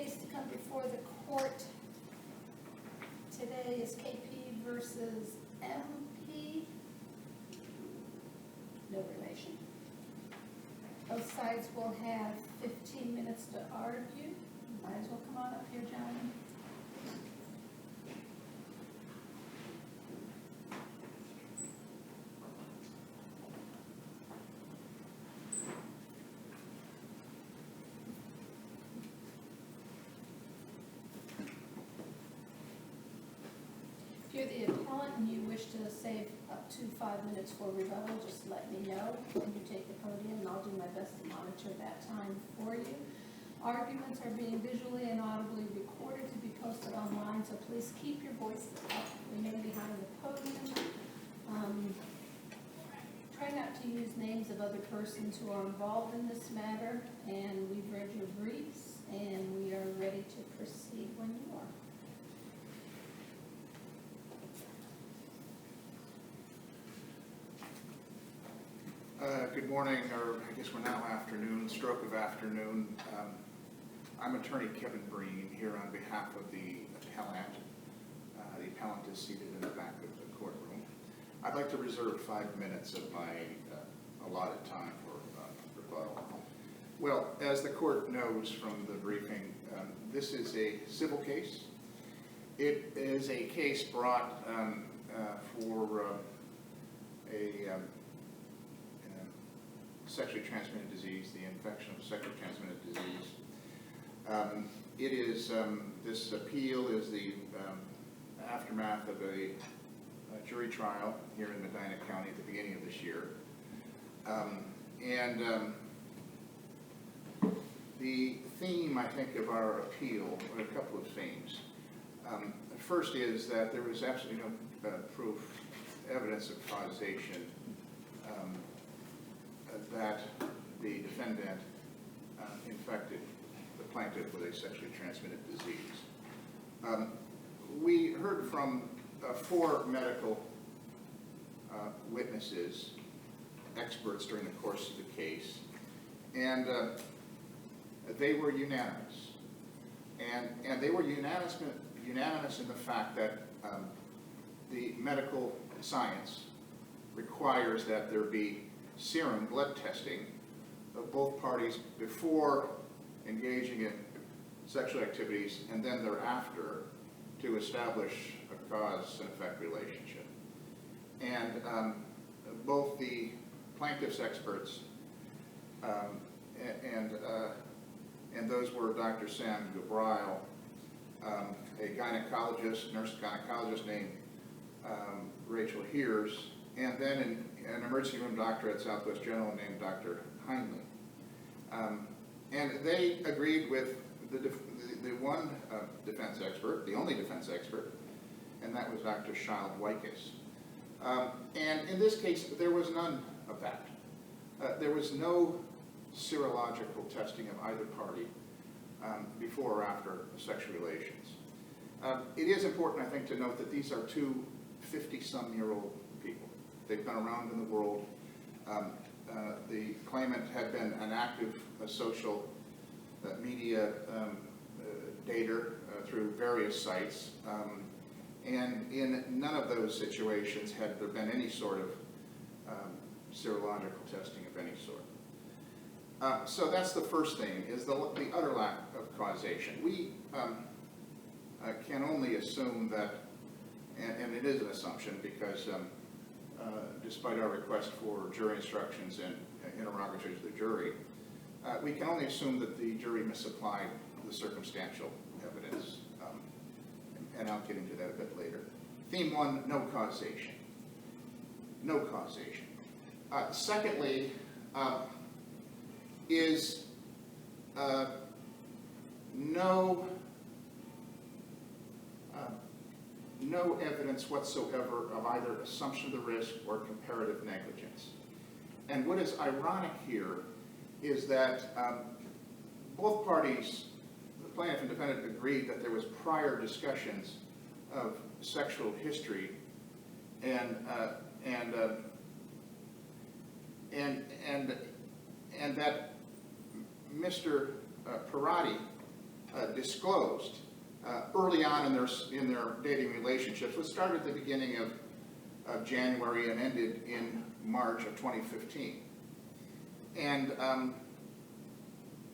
case to come before the court today is KP versus MP. No relation. Both sides will have 15 minutes to argue. Might as well come on up here, gentlemen. If you're the appellant and you wish to save up to 5 minutes for rebuttal, just let me know when you take the podium, and I'll do my best to monitor that time for you. Arguments are being visually and audibly recorded to be posted online, so please keep your voices up. Remain behind the podium. Try not to use names of other persons who are involved in this matter, and we've read your briefs, and we are ready to proceed when you are. Good morning, or I guess we're now afternoon, stroke of afternoon. I'm attorney Kevin Breen here on behalf of the appellant. The appellant is seated in the back of the courtroom. I'd like to reserve 5 minutes of my allotted time for rebuttal. Well, as the court knows from the briefing, this is a civil case. It is a case brought for a sexually transmitted disease, the infection of sexually transmitted disease. It is, this appeal is the aftermath of a jury trial here in Medina County at the beginning of this year. The theme, I think, of our appeal, or a couple of themes. First is that there was absolutely no proof, evidence of causation that the defendant infected the plaintiff with a sexually transmitted disease. We heard from 4 medical witnesses, experts during the course of the case, and they were unanimous. And they were unanimous in the fact that the medical science requires that there be serum blood testing of both parties before engaging in sexual activities and then thereafter to establish a cause and effect relationship. And both the plaintiff's experts and those were Dr. Sam Gabriel, a gynecologist, nurse gynecologist named Rachel Heers, and then an emergency room doctor at Southwest General named Dr. Heinley. And they agreed with the one defense expert, the only defense expert, and that was Dr. Child-Weikus. And in this case, there was none of that. There was no serological testing of either party before or after sexual relations. It is important, I think, to note that these are 2 50-some-year-old people. They've been around in the world. The claimant had been an active social media dater through various sites, and in none of those situations had there been any sort of serological testing of any sort. So that's the first thing, is the utter lack of causation. We can only assume that, and it is an assumption because despite our request for jury instructions and interrogatories to the jury, we can only assume that the jury misapplied the circumstantial evidence, and I'll get into that a bit later. Theme 1, no causation. No causation. Secondly, is no evidence whatsoever of either assumption of the risk or comparative negligence. And what is ironic here is that both parties, the plaintiff and defendant, agreed that there was prior discussions of sexual history and that Mr. Perrotti disclosed early on in their dating relationships, which started at the beginning of January and ended in March of 2015. And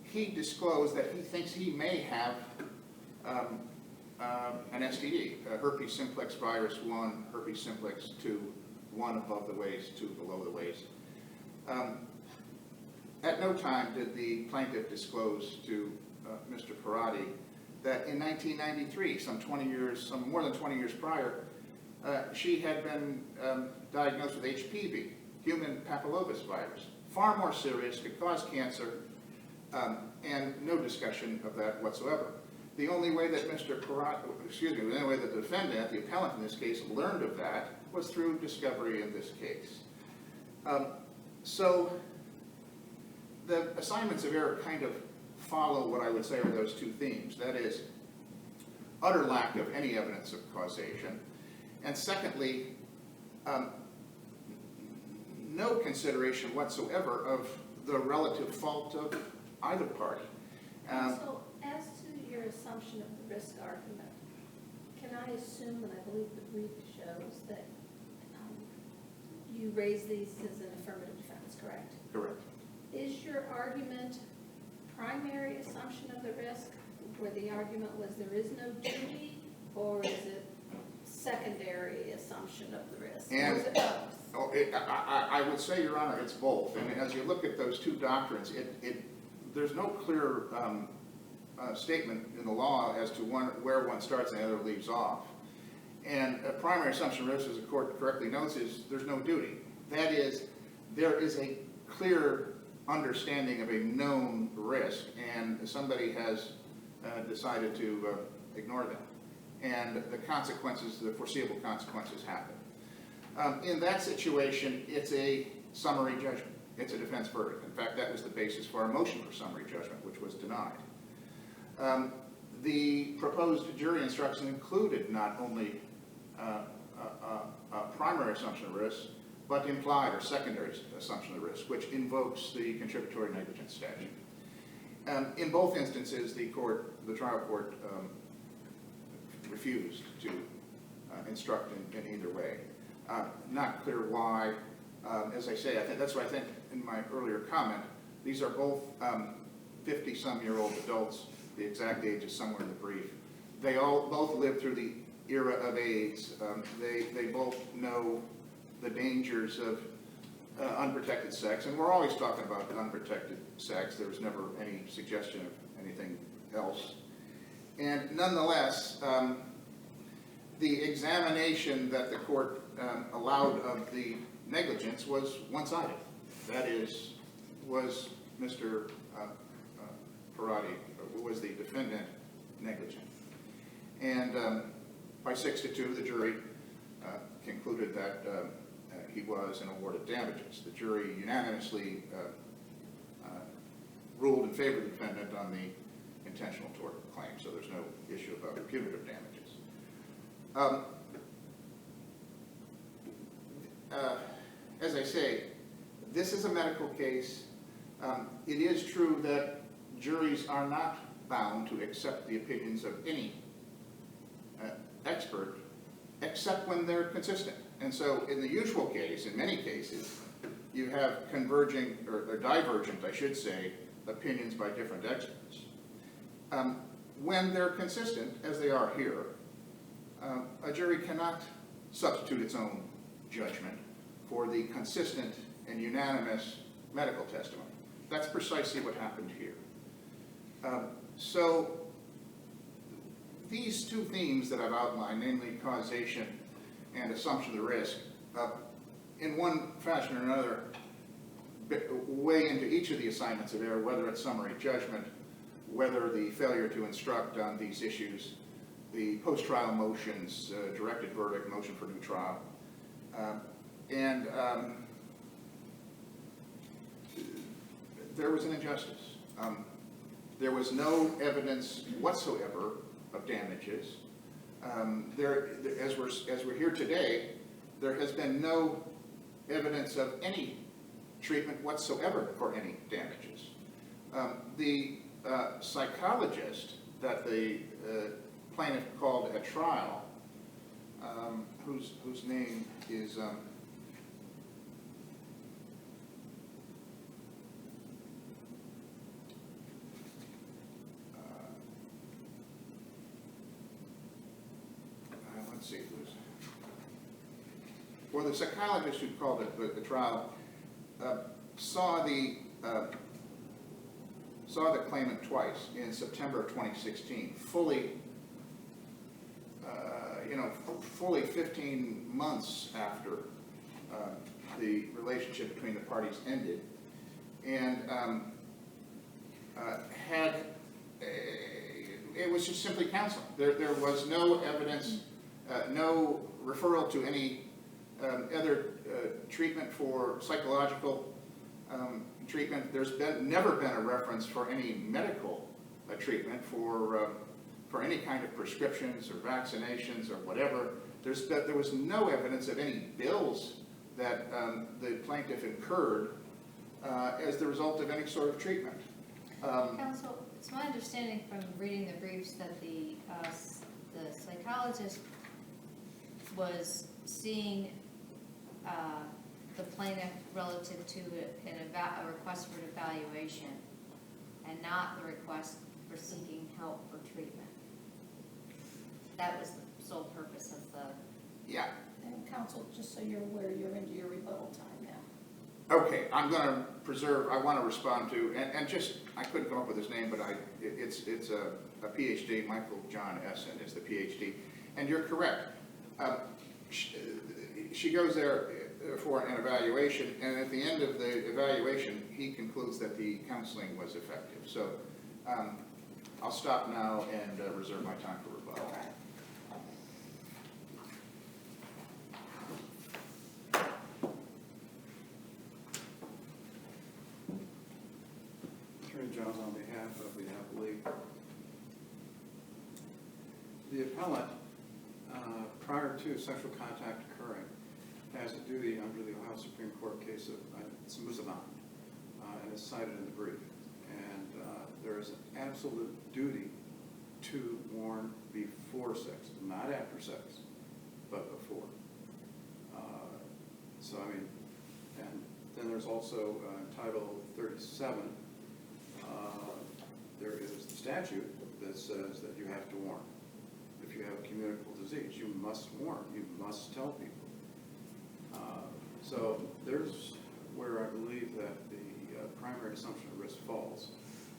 he disclosed that he thinks he may have an STD, herpes simplex virus 1, herpes simplex 2, 1 above the waist, 2 below the waist. At no time did the plaintiff disclose to Mr. Perrotti that in 1993, some more than 20 years prior, she had been diagnosed with HPV, human papillomavirus virus, far more serious, could cause cancer, and no discussion of that whatsoever. The only way that the only way that the defendant, the appellant in this case, learned of that was through discovery in this case. So the assignments of error kind of follow what I would say are those two themes. That is, utter lack of any evidence of causation, and secondly, no consideration whatsoever of the relative fault of either party. So, as to your assumption of the risk argument, can I assume, and I believe the brief shows, that you raise these as an affirmative defense, correct? Correct. Is your argument primary assumption of the risk, where the argument was there is no duty, or is it secondary assumption of the risk? And, or is it both? I would say, Your Honor, it's both. And as you look at those two doctrines, there's no clear statement in the law as to where one starts and the other leaves off. And a primary assumption of risk, as the court correctly notes, is there's no duty. That is, there is a clear understanding of a known risk, and somebody has decided to ignore them. And the consequences, the foreseeable consequences happen. In that situation, it's a summary judgment. It's a defense verdict. In fact, that was the basis for our motion for summary judgment, which was denied. The proposed jury instruction included not only a primary assumption of risk, but implied or secondary assumption of risk, which invokes the contributory negligence statute. In both instances, the trial court refused to instruct in either way. Not clear why. As I say, that's why I think in my earlier comment, these are both 50-some-year-old adults. The exact age is somewhere in the brief. They both lived through the era of AIDS. They both know the dangers of unprotected sex, and we're always talking about unprotected sex. There was never any suggestion of anything else. And nonetheless, the examination that the court allowed of the negligence was one-sided. That is, was Mr. Perrotti, was the defendant negligent? And by 6-2, the jury concluded that he was and awarded damages. The jury unanimously ruled in favor of the defendant on the intentional tort claim, so there's no issue about punitive damages. As I say, this is a medical case. It is true that juries are not bound to accept the opinions of any expert, except when they're consistent. And so in the usual case, in many cases, you have converging, or divergent, I should say, opinions by different experts. When they're consistent, as they are here, a jury cannot substitute its own judgment for the consistent and unanimous medical testimony. That's precisely what happened here. So these two themes that I've outlined, namely causation and assumption of the risk, in one fashion or another, weigh into each of the assignments of error, whether it's summary judgment, whether the failure to instruct on these issues, the post-trial motions, directed verdict, motion for new trial, and there was an injustice. There was no evidence whatsoever of damages. As we're here today, there has been no evidence of any treatment whatsoever for any damages. The psychologist that the plaintiff called at trial, whose name is let's see who's. Well, the psychologist who called it the trial saw the claimant twice in September of 2016, fully, fully 15 months after the relationship between the parties ended, and it was just simply counseling. There was no evidence, no referral to any other treatment for psychological treatment. There's never been a reference for any medical treatment for any kind of prescriptions or vaccinations or whatever. There was no evidence of any bills that the plaintiff incurred as the result of any sort of treatment. Counsel, it's my understanding from reading the briefs that the psychologist was seeing the plaintiff relative to a request for an evaluation and not the request for seeking help for treatment. That was the sole purpose of the... Yeah. And counsel, just so you're aware, you're into your rebuttal time now. Okay, I'm going to preserve, I want to respond to, and just, I couldn't come up with his name, but it's a PhD, Michael John Essen is the PhD, and you're correct. She goes there for an evaluation, and at the end of the evaluation, he concludes that the counseling was effective. So I'll stop now and reserve my time for rebuttal. All right. Attorney Jones on behalf of the appellee. The appellant, prior to sexual contact occurring, has a duty under the Ohio Supreme Court case of Musavan, and it's cited in the brief. And there is an absolute duty to warn before sex, not after sex, but before. So I mean, and then there's also Title 37. There is the statute that says that you have to warn. If you have a communicable disease, you must warn. You must tell people. So there's where I believe that the primary assumption of risk falls,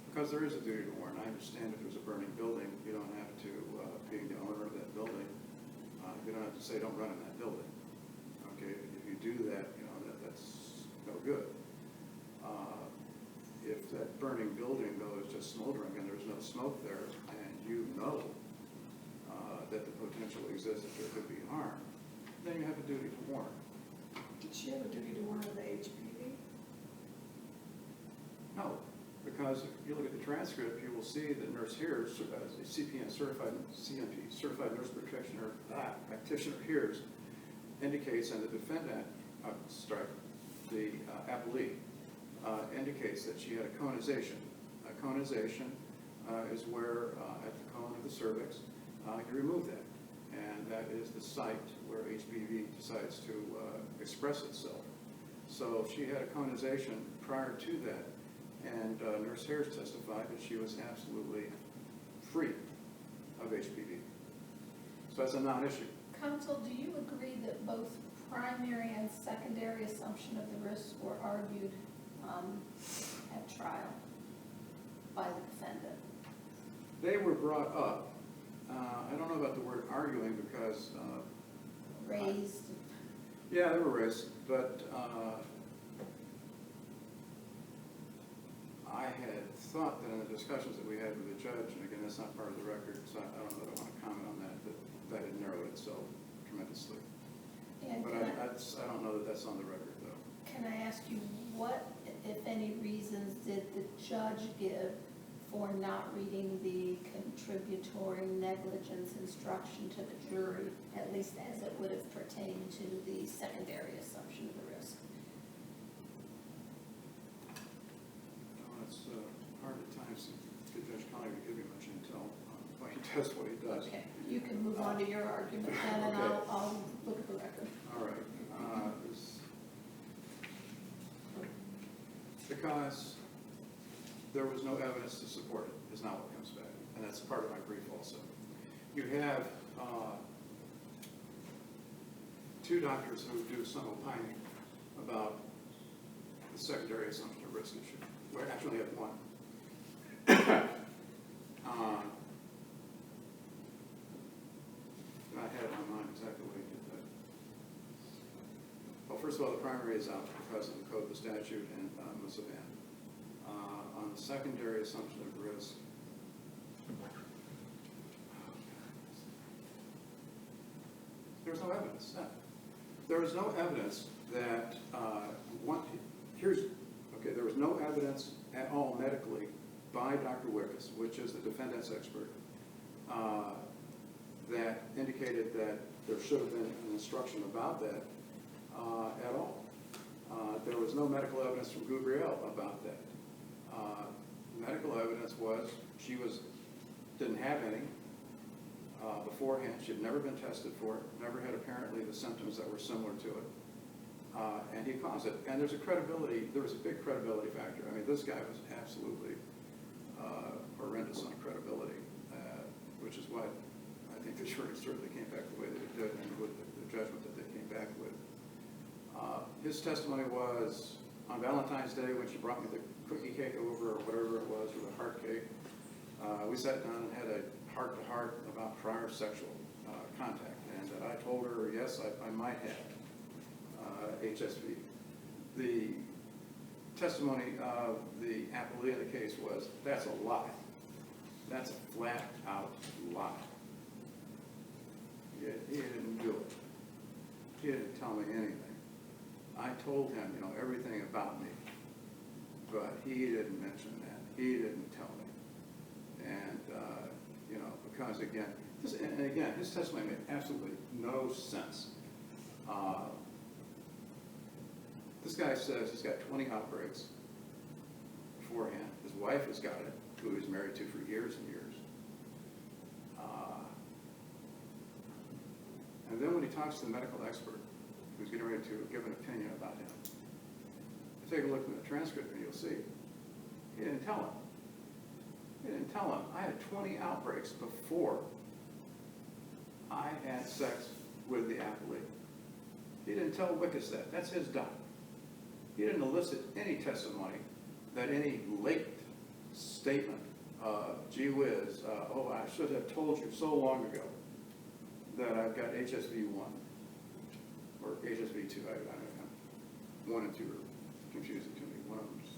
because there is a duty to warn. I understand if there's a burning building, you don't have to, being the owner of that building, you don't have to say don't run in that building. Okay, if you do that, that's no good. If that burning building, though, is just smoldering and there's no smoke there, and you know that the potential exists that there could be harm, then you have a duty to warn. Did she have a duty to warn of the HPV? No, because if you look at the transcript, you will see that nurse here, CPN, certified CNP, certified nurse practitioner here indicates, and the defendant, the appellee, indicates that she had a conization. A conization is where at the cone of the cervix, you remove that. And that is the site where HPV decides to express itself. So she had a conization prior to that, and Nurse Harris testified that she was absolutely free of HPV. So that's a non-issue. Counsel, do you agree that both primary and secondary assumption of the risk were argued at trial by the defendant? They were brought up. I don't know about the word arguing because... Raised? Yeah, they were raised, but I had thought that in the discussions that we had with the judge, and again, that's not part of the record, so I don't know that I want to comment on that, but that had narrowed it so tremendously. And But I don't know that that's on the record, though. can I ask you, what, if any, reasons did the judge give for not reading the contributory negligence instruction to the jury, at least as it would have pertained to the secondary assumption of the risk? It's hard at times to Judge Kelli to give you much intel. does what he does. Okay, you can move on to your argument then, and Okay. I'll look at the record. All right. Because there was no evidence to support it, is not what comes back. And that's part of my brief also. You have two doctors who do some opining about the secondary assumption of risk issue. We actually have one. I had it in mind exactly what he did that. Well, first of all, the primary is out because of the code, the statute, and Musaban. On the secondary assumption of risk, there's no evidence. There was no evidence that there was no evidence at all medically by Dr. Wickus, which is the defendant's expert, that indicated that there should have been an instruction about that at all. There was no medical evidence from Gabrielle about that. Medical evidence was she didn't have any beforehand. She had never been tested for it, never had apparently the symptoms that were similar to it. And he caused it. And there was a big credibility factor. I mean, this guy was absolutely horrendous on credibility, which is why I think the jury certainly came back the way that it did, and with the judgment that they came back with. His testimony was on Valentine's Day when she brought me the cookie cake over, or whatever it was, or the heart cake. We sat down and had a heart-to-heart about prior sexual contact, and that I told her, yes, I might have HSV. The testimony of the appellee in the case was, that's a lie. That's a flat-out lie. He didn't do it. He didn't tell me anything. I told him, everything about me, but he didn't mention that. He didn't tell me. And, because again, his testimony made absolutely no sense. This guy says he's got 20 outbreaks beforehand. His wife has got it, who he's married to for years and years. And then when he talks to the medical expert, who's getting ready to give an opinion about him, take a look at the transcript and you'll see, he didn't tell him. He didn't tell him. I had 20 outbreaks before I had sex with the appellee. He didn't tell Wickus that. That's his doc. He didn't elicit any testimony that any late statement of, gee whiz, I should have told you so long ago that I've got HSV-1 or HSV-2. One and two are confusing to me. One of them's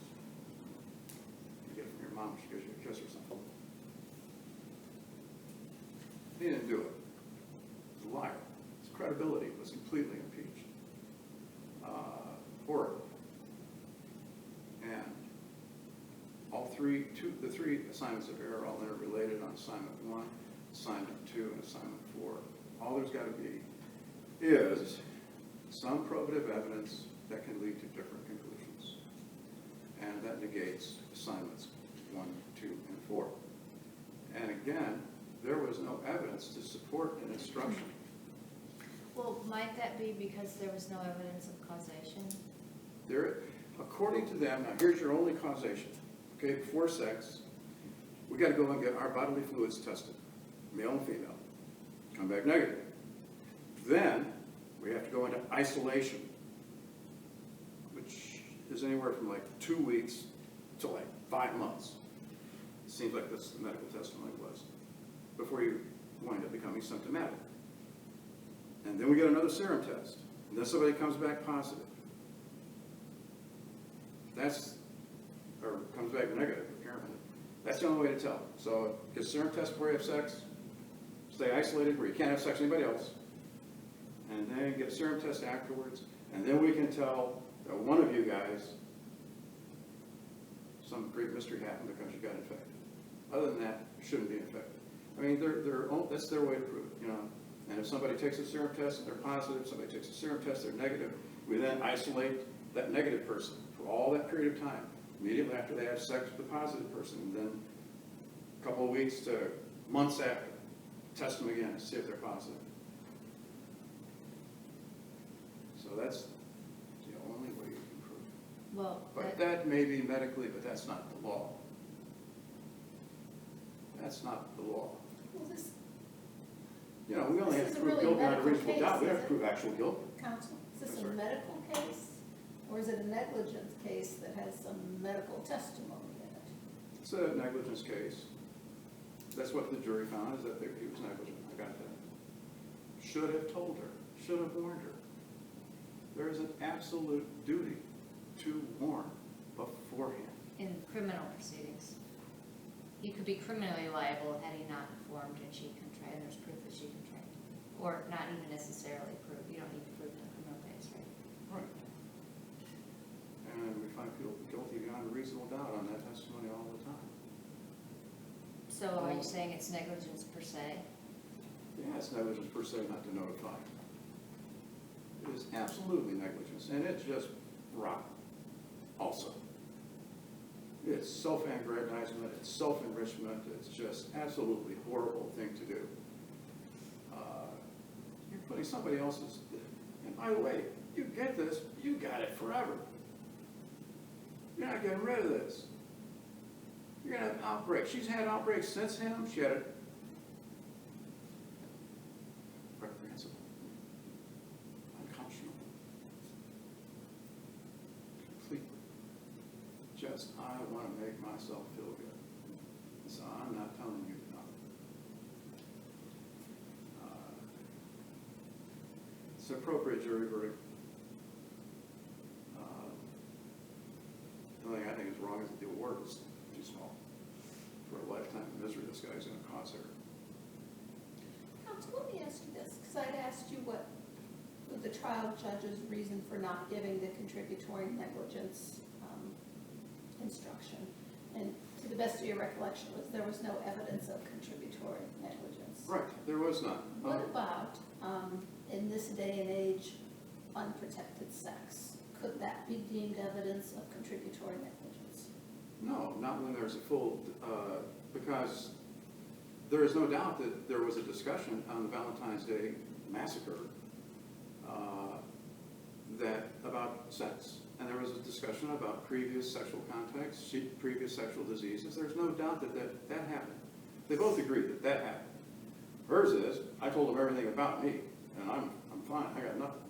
you get it from your mom, she gives you a kiss or something. He didn't do it. He's a liar. His credibility was completely impeached. Horrible. And the three assignments of error are all interrelated on assignment 1, assignment 2, and assignment 4. All there's got to be is some probative evidence that can lead to different conclusions. And that negates assignments 1, 2, and 4. And again, there was no evidence to support an instruction. Well, might that be because there was no evidence of causation? According to them, now here's your only causation. Okay, before sex, we got to go and get our bodily fluids tested, male and female, come back negative. Then we have to go into isolation, which is anywhere from like 2 weeks to like 5 months. It seems like that's the medical testimony was, before you wind up becoming symptomatic. And then we get another serum test, and then somebody comes back positive. Or comes back negative, apparently. That's the only way to tell. So get a serum test before you have sex, stay isolated where you can't have sex with anybody else, and then get a serum test afterwards, and then we can tell that one of you guys, some great mystery happened because you got infected. Other than that, you shouldn't be infected. I mean, that's their way to prove it, And if somebody takes a serum test and they're positive, somebody takes a serum test, they're negative, we then isolate that negative person for all that period of time, immediately after they have sex with the positive person, and then a couple of weeks to months after, test them again, see if they're positive. So that's the only way you can prove it. Well, But that may be medically, but that's not the law. That's not the law. Well, this, You know, we only have This to is a prove really guilt, not a medical reasonable case, doubt. We have to isn't prove actual guilt. counsel, is this Yes, a sir. medical case? Or is it a negligence case that has some medical testimony in it? It's a negligence case. That's what the jury found, is that he was negligent. I got that. Should have told her, should have warned her. There is an absolute duty to warn beforehand. in criminal proceedings, he could be criminally liable had he not informed and she contracted, and there's proof that she contracted. Or not even necessarily proof, you don't need to prove it in a criminal case, right? Right. And we find people guilty beyond a reasonable doubt on that testimony all the time. So are you saying it's negligence per se? Yeah, it's negligence per se not to notify. It is absolutely negligence, and it's just rotten also. It's self-aggrandizement, it's self-enrichment, it's just absolutely horrible thing to do. You're putting somebody else's, and by the way, you get this, you got it forever. You're not getting rid of this. You're gonna have outbreaks. She's had outbreaks since him, she had it reprehensible, unconscionable, completely. Just, I want to make myself feel good. So I'm not telling you no. It's an appropriate jury verdict. The only thing I think is wrong is that the award is too small for a lifetime of misery this guy's going to cause her. Counsel, let me ask you this, because I'd asked you what the trial judge's reason for not giving the contributory negligence instruction. And to the best of your recollection, there was no evidence of contributory negligence. Right, there was none. What about, in this day and age, unprotected sex? Could that be deemed evidence of contributory negligence? No, not when there's a full, because there is no doubt that there was a discussion on the Valentine's Day massacre about sex. And there was a discussion about previous sexual contacts, previous sexual diseases. There's no doubt that happened. They both agreed that happened. Hers is, I told them everything about me, and I'm fine, I got nothing.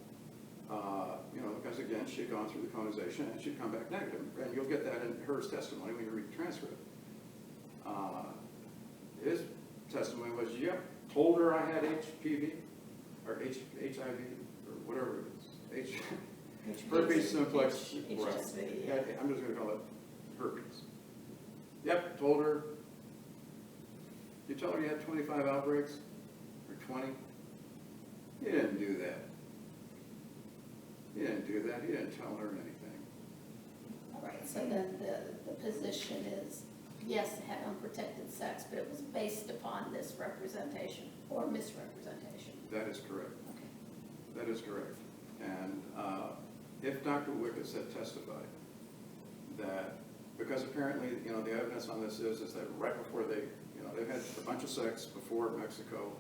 Because again, she'd gone through the conization and she'd come back negative. And you'll get that in hers testimony when you read the transcript. His testimony was, yep, told her I had HPV, or HIV, or whatever it is. Herpes simplex. Right. HSV, Yeah, I'm just going to call it herpes. Yep, told her. You tell her you had 25 outbreaks, or 20? You didn't do that. You didn't do that. You didn't tell her anything. All right, so then the position is, yes, it had unprotected sex, but it was based upon this representation or misrepresentation. That is correct. Okay. That is correct. And if Dr. Wickes had testified that, because apparently, the evidence on this is that right before they've had a bunch of sex before Mexico,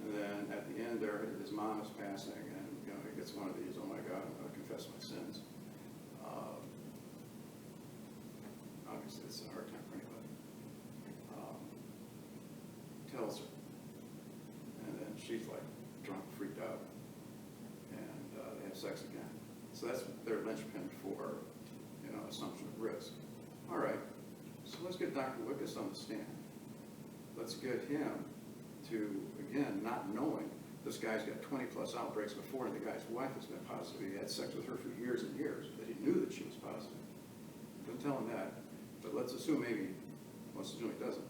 and then at the end there, his mom is passing, and, he gets one of these, oh my God, I'm going to confess my sins. Obviously, it's a hard time for anybody. Tells her. And then she's like drunk, freaked out. And they have sex again. So that's their linchpin for, assumption of risk. All right, so let's get Dr. Wickes on the stand. Let's get him to, again, not knowing this guy's got 20 plus outbreaks before, and the guy's wife has been positive. He had sex with her for years and years, but he knew that she was positive. Don't tell him that, but let's assume maybe, let's assume he doesn't.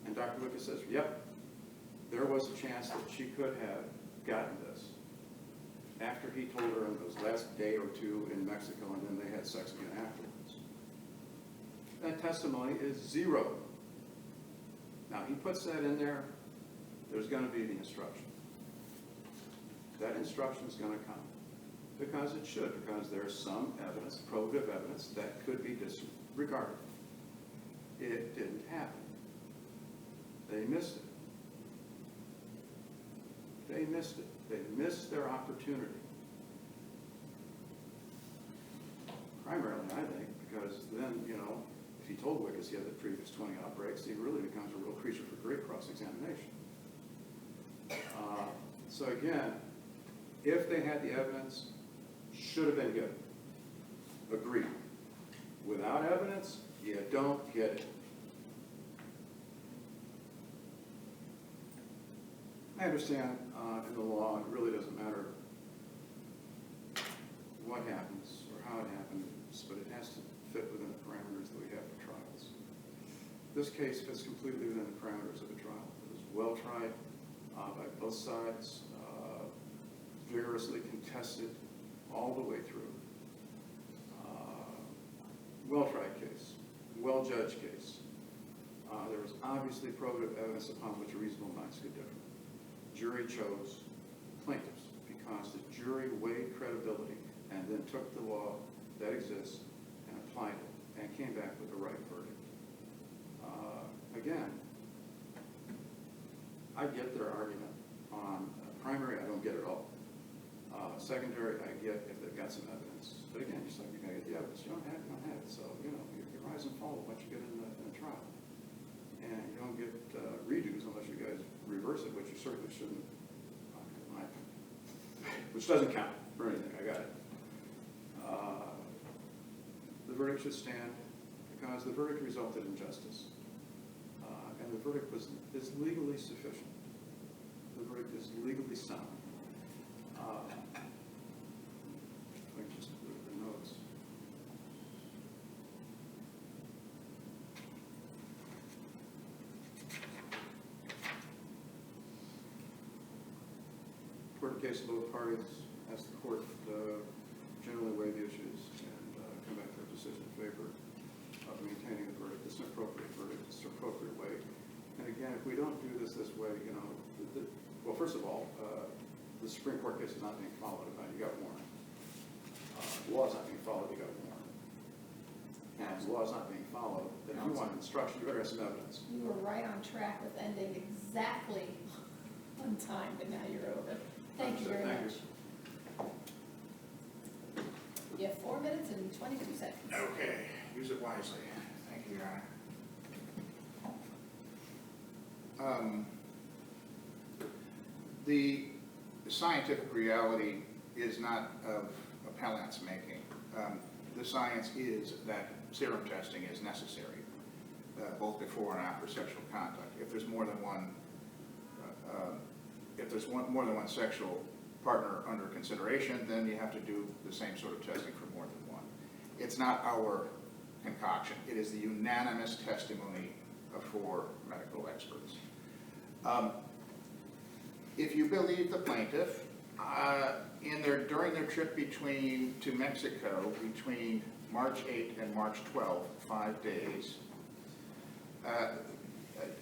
And Dr. Wickes says, yep, there was a chance that she could have gotten this after he told her in those last day or two in Mexico, and then they had sex again afterwards. That testimony is zero. Now, he puts that in there, there's going to be the instruction. That instruction is going to come, because it should, because there's some evidence, probative evidence, that could be disregarded. It didn't happen. They missed it. They missed it. They missed their opportunity. Primarily, I think, because then, you know, if he told witness he had the previous 20 outbreaks, he really becomes a real creature for great cross-examination. So again, if they had the evidence, should have been given. Agreed. Without evidence, you don't get it. I understand in the law, it really doesn't matter what happens or how it happens, but it has to fit within the parameters that we have for trials. This case fits completely within the parameters of a trial. It was well tried by both sides, vigorously contested all the way through. Well-tried case, well-judged case. There was obviously probative evidence upon which reasonable minds could differ. Jury chose plaintiffs because the jury weighed credibility and then took the law that exists and applied it and came back with the right verdict. Again, I get their argument on primary. I don't get it all. Secondary, I get if they've got some evidence. But again, just like you gotta get the evidence. You don't have it. So, you know, you rise and fall once you get in the trial. And you don't get redos unless you guys reverse it, which you certainly shouldn't, in my opinion. Which doesn't count for anything, I got it. The verdict should stand because the verdict resulted in justice. And the verdict is legally sufficient. The verdict is legally sound. Let me just look at the notes. Court case of both parties, ask the court generally weigh the issues and come back to a decision in favor of maintaining the verdict. It's an appropriate verdict. It's an appropriate way. And again, if we don't do this way, you know, well, first of all, the Supreme Court case is not being followed. You got warned. The law is not being followed. You got warned. And the law is not being followed. Then if you want instruction, you better have some evidence. You were right on track with ending exactly on time, but now you're over. Thank you very much. You have 4 minutes and 22 seconds. Okay, use it wisely. Thank you, Your Honor. The scientific reality is not of appellant's making. The science is that serum testing is necessary, both before and after sexual contact. If there's more than one, more than one sexual partner under consideration, then you have to do the same sort of testing for more than one. It's not our concoction. It is the unanimous testimony of 4 medical experts. If you believe the plaintiff, during their trip to Mexico between March 8th and March 12th, 5 days,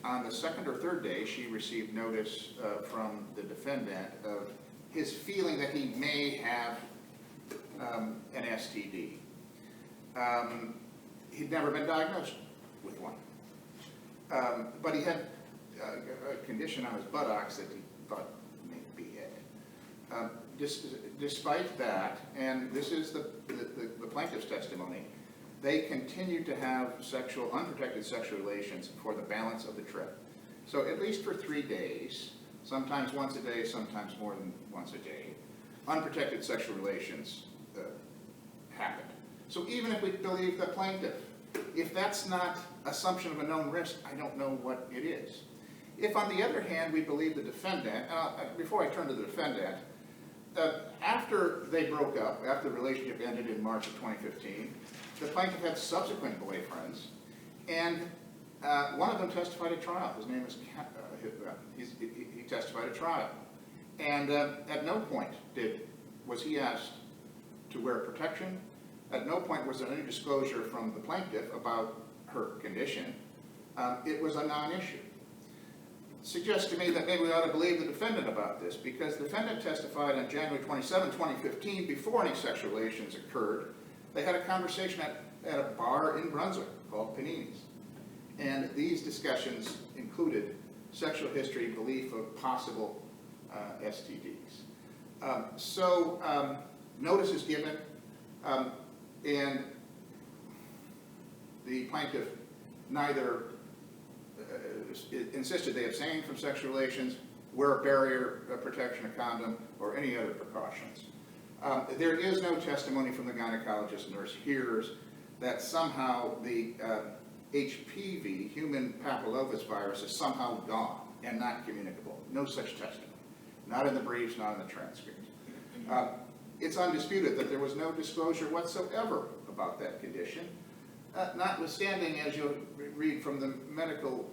on the 2nd or 3rd day, she received notice from the defendant of his feeling that he may have an STD. He'd never been diagnosed with one, but he had a condition on his buttocks that he thought may be it. Despite that, and this is the plaintiff's testimony, they continued to have unprotected sexual relations for the balance of the trip. So at least for 3 days, sometimes once a day, sometimes more than once a day, unprotected sexual relations happened. So even if we believe the plaintiff, if that's not assumption of a known risk, I don't know what it is. If on the other hand we believe the defendant, before I turn to the defendant, after they broke up, after the relationship ended in March of 2015, the plaintiff had subsequent boyfriends, and one of them testified at trial. His name is, he testified at trial. And at no point was he asked to wear protection. At no point was there any disclosure from the plaintiff about her condition. It was a non-issue. Suggests to me that maybe we ought to believe the defendant about this, because the defendant testified on January 27, 2015, before any sexual relations occurred. They had a conversation at a bar in Brunswick called Panini's. And these discussions included sexual history, belief of possible STDs. Notice is given, and the plaintiff neither insisted they abstain from sexual relations, wear a barrier, protection, a condom, or any other precautions. There is no testimony from the gynecologist nurse hears that somehow the HPV, human papillomavirus virus, is somehow gone and not communicable. No such testimony. Not in the briefs, not in the transcripts. It's undisputed that there was no disclosure whatsoever about that condition. Notwithstanding, as you'll read from the medical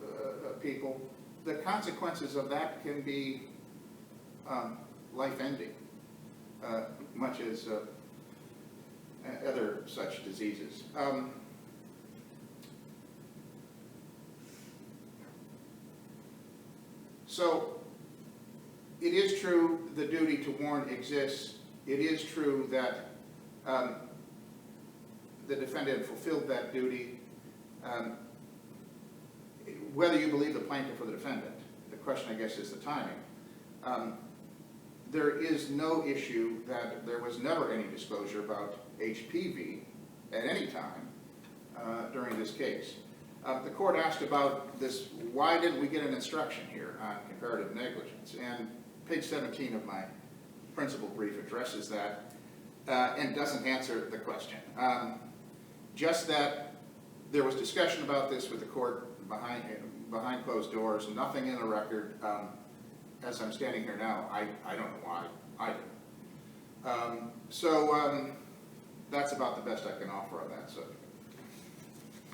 people, the consequences of that can be life-ending, much as other such diseases. So, it is true the duty to warn exists. It is true that the defendant fulfilled that duty. Whether you believe the plaintiff or the defendant, the question, I guess, is the timing. There is no issue that there was never any disclosure about HPV at any time during this case. The court asked about this, why didn't we get an instruction here on comparative negligence? And page 17 of my principal brief addresses that and doesn't answer the question. Just that there was discussion about this with the court behind closed doors, nothing in the record. As I'm standing here now, I don't know why either. That's about the best I can offer on that subject.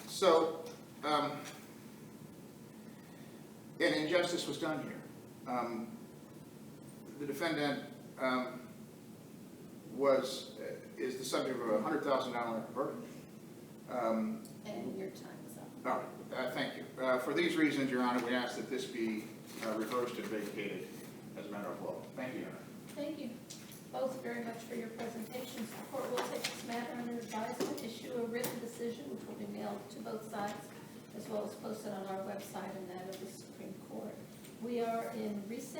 So, an injustice was done here. The defendant is the subject of a $100,000 verdict. And your time is up. All right, thank you. For these reasons, Your Honor, we ask that this be reversed and vacated as a matter of law. Thank you, Your Honor. Thank you both very much for your presentations. The court will take this matter under advisement, issue a written decision which will be mailed to both sides, as well as posted on our website and that of the Supreme Court. We are in recess.